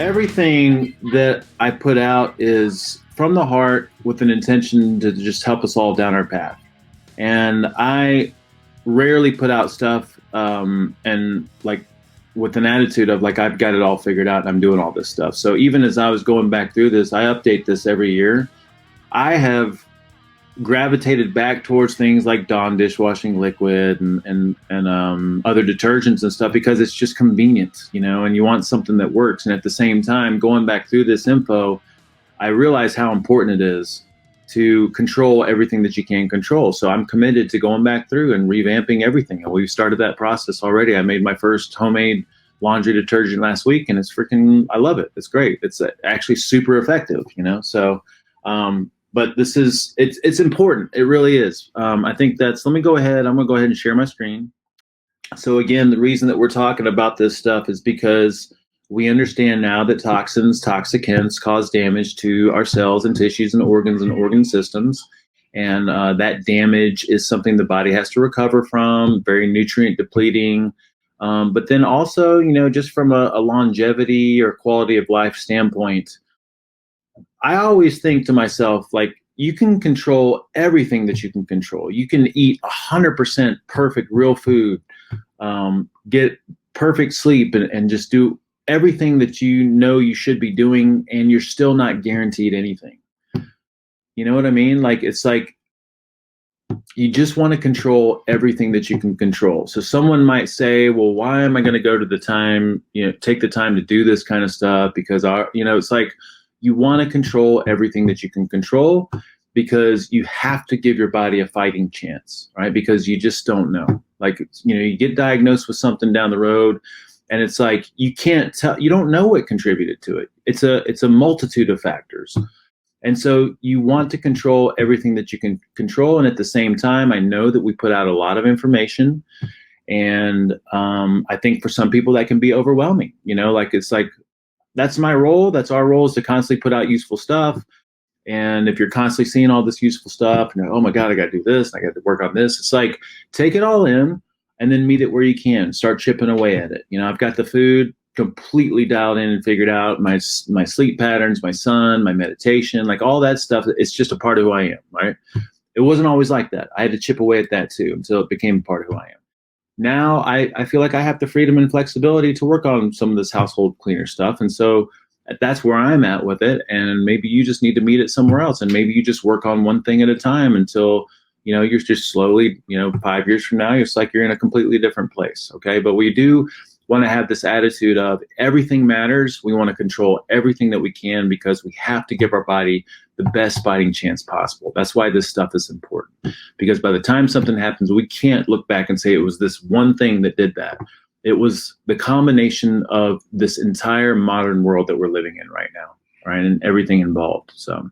Everything that I put out is from the heart with an intention to just help us all down our path. And I rarely put out stuff and like with an attitude of like I've got it all figured out and I'm doing all this stuff. So even as I was going back through this, I update this every year. I have gravitated back towards things like Dawn dishwashing liquid and other detergents and stuff because it's just convenient, and you want something that works. And at the same time, going back through this info, I realize how important it is to control everything that you can control. So I'm committed to going back through and revamping everything. And we've started that process already. I made my first homemade laundry detergent last week, and I love it. It's great. It's actually super effective, but it's important. It really is. I think let me go ahead. I'm going to go ahead and share my screen. So again, the reason that we're talking about this stuff is because we understand now that toxicants cause damage to our cells and tissues and organs and organ systems. And that damage is something the body has to recover from, very nutrient depleting. But then also, just from a longevity or quality of life standpoint, I always think to myself, like, you can control everything that you can control. You can eat 100% perfect real food, get perfect sleep, and just do everything that you should be doing, and you're still not guaranteed anything. You know what I mean? Like, it's like you just want to control everything that you can control. So someone might say, well, why am I going to go to take the time to do this kind of stuff? Because it's like, you want to control everything that you can control because you have to give your body a fighting chance, right? Because you just don't know. Like, you get diagnosed with something down the road, and it's like, you can't tell, you don't know what contributed to it. It's a multitude of factors. And so you want to control everything that you can control. And at the same time, I know that we put out a lot of information. And I think for some people that can be overwhelming, it's like, that's my role. That's our role, is to constantly put out useful stuff. And if you're constantly seeing all this useful stuff, and oh my God, I got to do this, I got to work on this. It's like, take it all in and then meet it where you can. Start chipping away at it. I've got the food completely dialed in and figured out, my sleep patterns, my sun, my meditation, like all that stuff. It's just a part of who I am, right? It wasn't always like that. I had to chip away at that too until it became a part of who I am. Now I feel like I have the freedom and flexibility to work on some of this household cleaner stuff. And so that's where I'm at with it. And maybe you just need to meet it somewhere else. And maybe you just work on one thing at a time until, you're just slowly, 5 years from now, it's like you're in a completely different place. Okay. But we do want to have this attitude of everything matters. We want to control everything that we can because we have to give our body the best fighting chance possible. That's why this stuff is important, because by the time something happens, we can't look back and say it was this one thing that did that. It was the combination of this entire modern world that we're living in right now, right? And everything involved. So